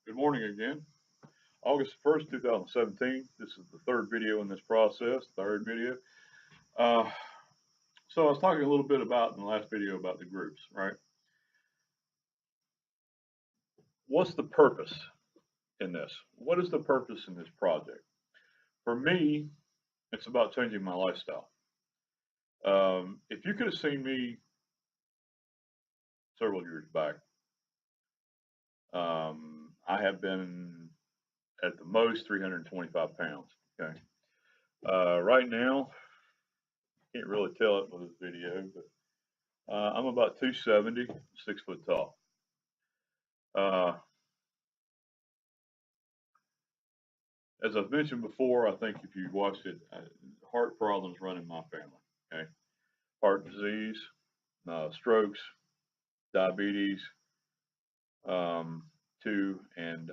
Good morning again. August 1st, 2017. This is the third video in this process, third video. Uh, so I was talking a little bit about in the last video about the groups, right? What's the purpose in this? What is the purpose in this project? For me, it's about changing my lifestyle. If you could have seen me several years back, I have been at the most 325 pounds. Okay. Right now, can't really tell it with this video, but I'm about 270, 6 foot tall. Uh, as I've mentioned before, I think if you watched it, heart problems run in my family. Okay, heart disease, strokes, diabetes, too, and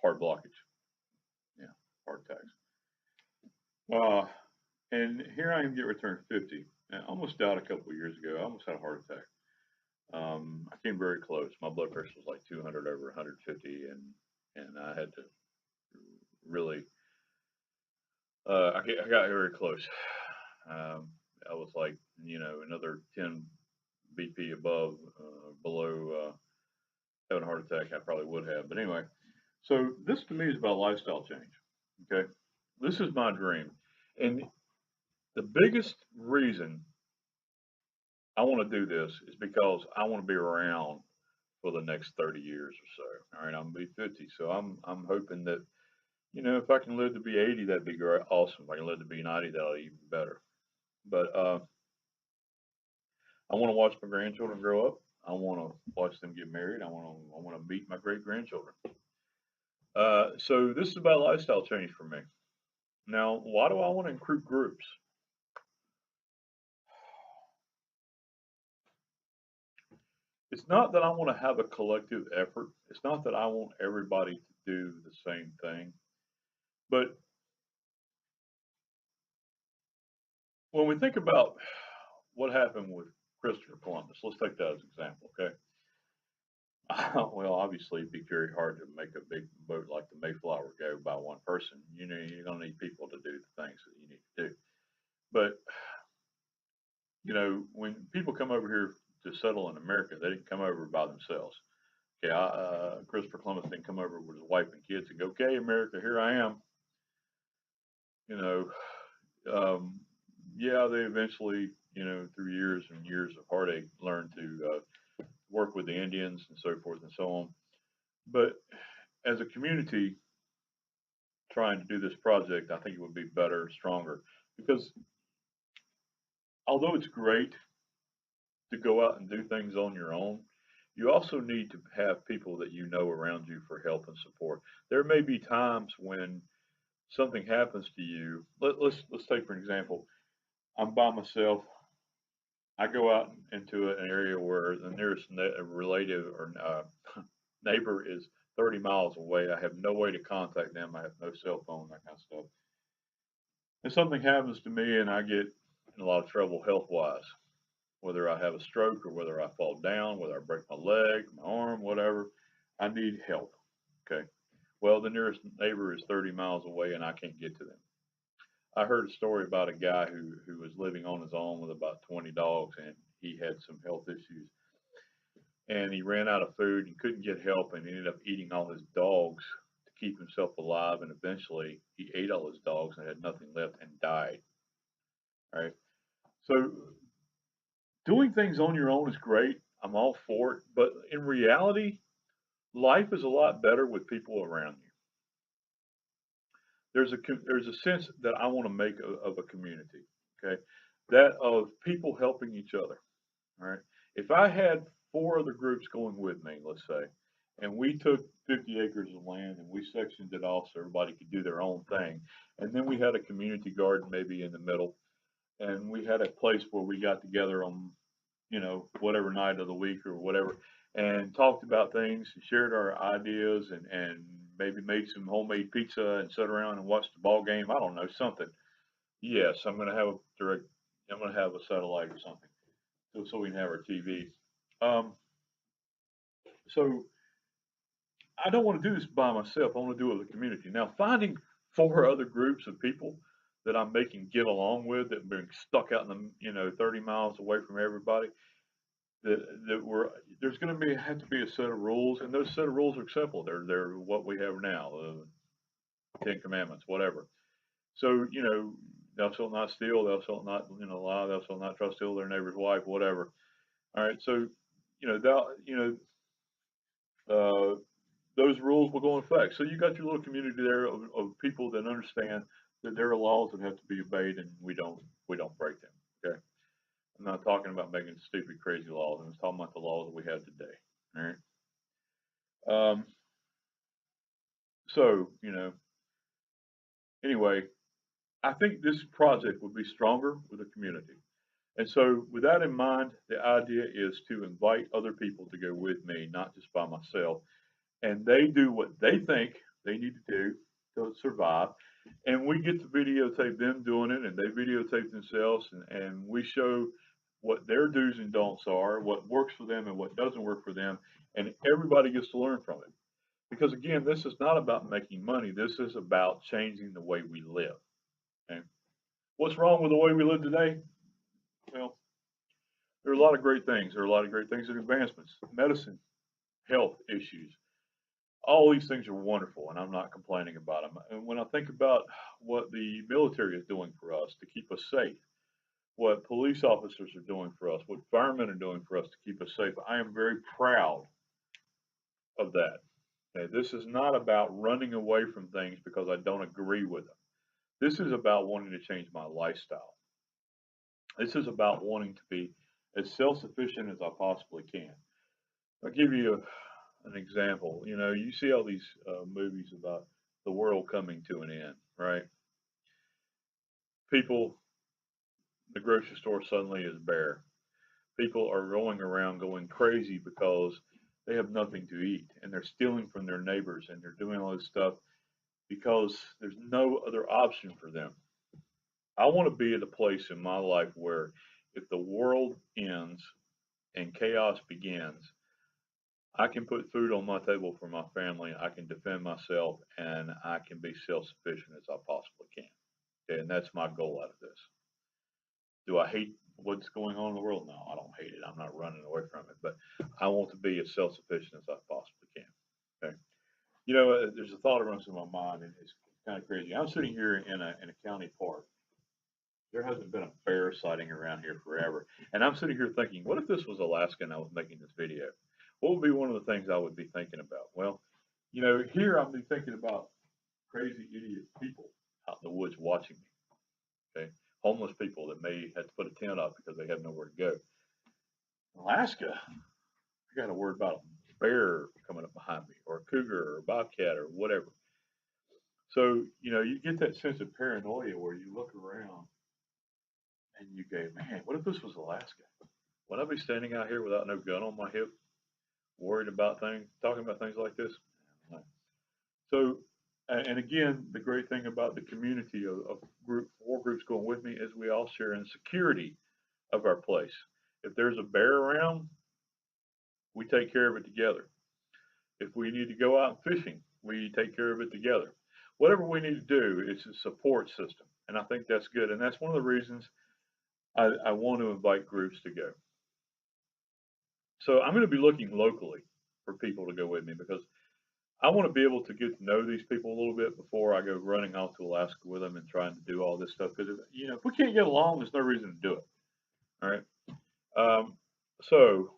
heart blockage. Yeah, heart attacks. Uh, and here I am, get returned 50. I almost died a couple of years ago. I almost had a heart attack. I came very close. My blood pressure was like 200 over 150, and I had to really. I got very close. I was like, another 10 BP below having a heart attack. I probably would have, but anyway. So this to me is about lifestyle change. Okay, this is my dream, and the biggest reason I want to do this is because I want to be around for the next 30 years or so. All right, I'm gonna be 50, so I'm hoping that if I can live to be 80, that'd be great, awesome. If I can live to be 90, that'll be even better. But I want to watch my grandchildren grow up. I want to watch them get married. I want to meet my great grandchildren. So this is about lifestyle change for me. Now, why do I want to include groups? It's not that I want to have a collective effort. It's not that I want everybody to do the same thing. But when we think about what happened with Christopher Columbus, let's take that as an example, okay? Well, obviously, it'd be very hard to make a big boat like the Mayflower go by one person. You're going to need people to do the things that you need to do. But, when people come over here to settle in America, they didn't come over by themselves. Okay, Christopher Columbus didn't come over with his wife and kids and go, okay, America, here I am. You know, yeah, they eventually, through years and years of heartache, learned to work with the Indians and so forth and so on. But as a community trying to do this project, I think it would be better, stronger, because although it's great to go out and do things on your own, you also need to have people that you know around you for help and support. There may be times when something happens to you. Let's take for an example. I'm by myself. I go out into an area where the nearest relative or neighbor is 30 miles away. I have no way to contact them. I have no cell phone, that kind of stuff. And something happens to me and I get in a lot of trouble health wise, whether I have a stroke or whether I fall down, whether I break my leg, my arm, whatever, I need help. Okay. Well, the nearest neighbor is 30 miles away and I can't get to them. I heard a story about a guy who was living on his own with about 20 dogs and he had some health issues and he ran out of food and couldn't get help and ended up eating all his dogs to keep himself alive and eventually he ate all his dogs and had nothing left and died. All right. So doing things on your own is great. I'm all for it, but in reality, life is a lot better with people around you. There's a sense that I want to make of a community, okay? That of people helping each other. All right. If I had four other groups going with me, let's say, and we took 50 acres of land and we sectioned it off so everybody could do their own thing, and then we had a community garden maybe in the middle, and we had a place where we got together on, whatever night of the week or whatever, and talked about things and shared our ideas and maybe made some homemade pizza and sat around and watched the ball game. I don't know, something. Yes, I'm going to have a direct. I'm going to have a satellite or something so we can have our TV. Um, So I don't want to do this by myself. I want to do it with the community. Now, finding 4 other groups of people that I'm making get along with that being stuck out in the 30 miles away from everybody that there's going to be have to be a set of rules, and those set of rules are simple. They're what we have now, the 10 Commandments, whatever. So thou shalt not steal, thou shalt not lie, thou shalt not try to steal their neighbor's wife, whatever. All right, so thou uh, those rules will go in effect. So you got your little community there of people that understand that there are laws that have to be obeyed, and we don't break them. Okay, I'm not talking about making stupid, crazy laws. I'm just talking about the laws that we have today. All right. So anyway, I think this project would be stronger with the community. And so, with that in mind, the idea is to invite other people to go with me, not just by myself. And they do what they think they need to do to survive. And we get to videotape them doing it, and they videotape themselves, and we show what their do's and don'ts are, what works for them and what doesn't work for them, and everybody gets to learn from it. Because again, this is not about making money. This is about changing the way we live. Okay? What's wrong with the way we live today? Well, there are a lot of great things. There are a lot of great things in advancements, medicine, health issues. All these things are wonderful, and I'm not complaining about them. And when I think about what the military is doing for us to keep us safe, what police officers are doing for us, what firemen are doing for us to keep us safe, I am very proud of that. Okay, this is not about running away from things because I don't agree with them. This is about wanting to change my lifestyle. This is about wanting to be as self-sufficient as I possibly can. I'll give you an example. You see all these movies about the world coming to an end, right? People, the grocery store suddenly is bare. People are going around going crazy because they have nothing to eat and they're stealing from their neighbors and they're doing all this stuff because there's no other option for them. I want to be at a place in my life where if the world ends and chaos begins, I can put food on my table for my family. I can defend myself, and I can be self-sufficient as I possibly can. Okay, and that's my goal out of this. Do I hate what's going on in the world? No, I don't hate it. I'm not running away from it, but I want to be as self-sufficient as I possibly can. Okay. There's a thought that runs through my mind, and it's kind of crazy. I'm sitting here in a county park. There hasn't been a bear sighting around here forever, and I'm sitting here thinking, what if this was Alaska and I was making this video? What would be one of the things I would be thinking about? Well, here I'll be thinking about crazy idiot people out in the woods watching me. Okay, homeless people that may have to put a tent up because they have nowhere to go. Alaska, I got to worry about a bear coming up behind me, or a cougar, or a bobcat, or whatever. So you get that sense of paranoia where you look around and you go, man, what if this was Alaska? Would I be standing out here without no gun on my hip, worried about things, talking about things like this? So, and again, the great thing about the community of 4 groups going with me is we all share in the security of our place. If there's a bear around, we take care of it together. If we need to go out fishing, we take care of it together. Whatever we need to do, it's a support system. And I think that's good. And that's one of the reasons I want to invite groups to go. So I'm going to be looking locally for people to go with me because I want to be able to get to know these people a little bit before I go running off to Alaska with them and trying to do all this stuff. Because if we can't get along, there's no reason to do it. All right. So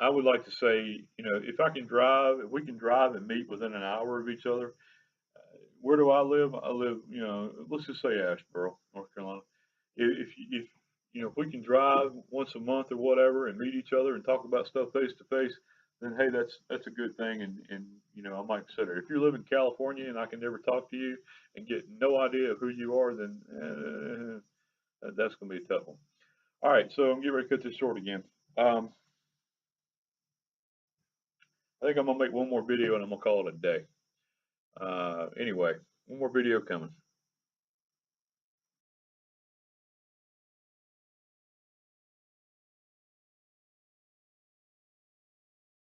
I would like to say, if we can drive and meet within an hour of each other. Where do I live? I live, let's just say Asheboro, North Carolina. If we can drive once a month or whatever and meet each other and talk about stuff face to face, then hey, that's a good thing. And I might consider it. If you live in California and I can never talk to you and get no idea of who you are, then that's going to be a tough one. All right, so I'm getting ready to cut this short again. I think I'm gonna make one more video and I'm gonna call it a day. Anyway, one more video coming.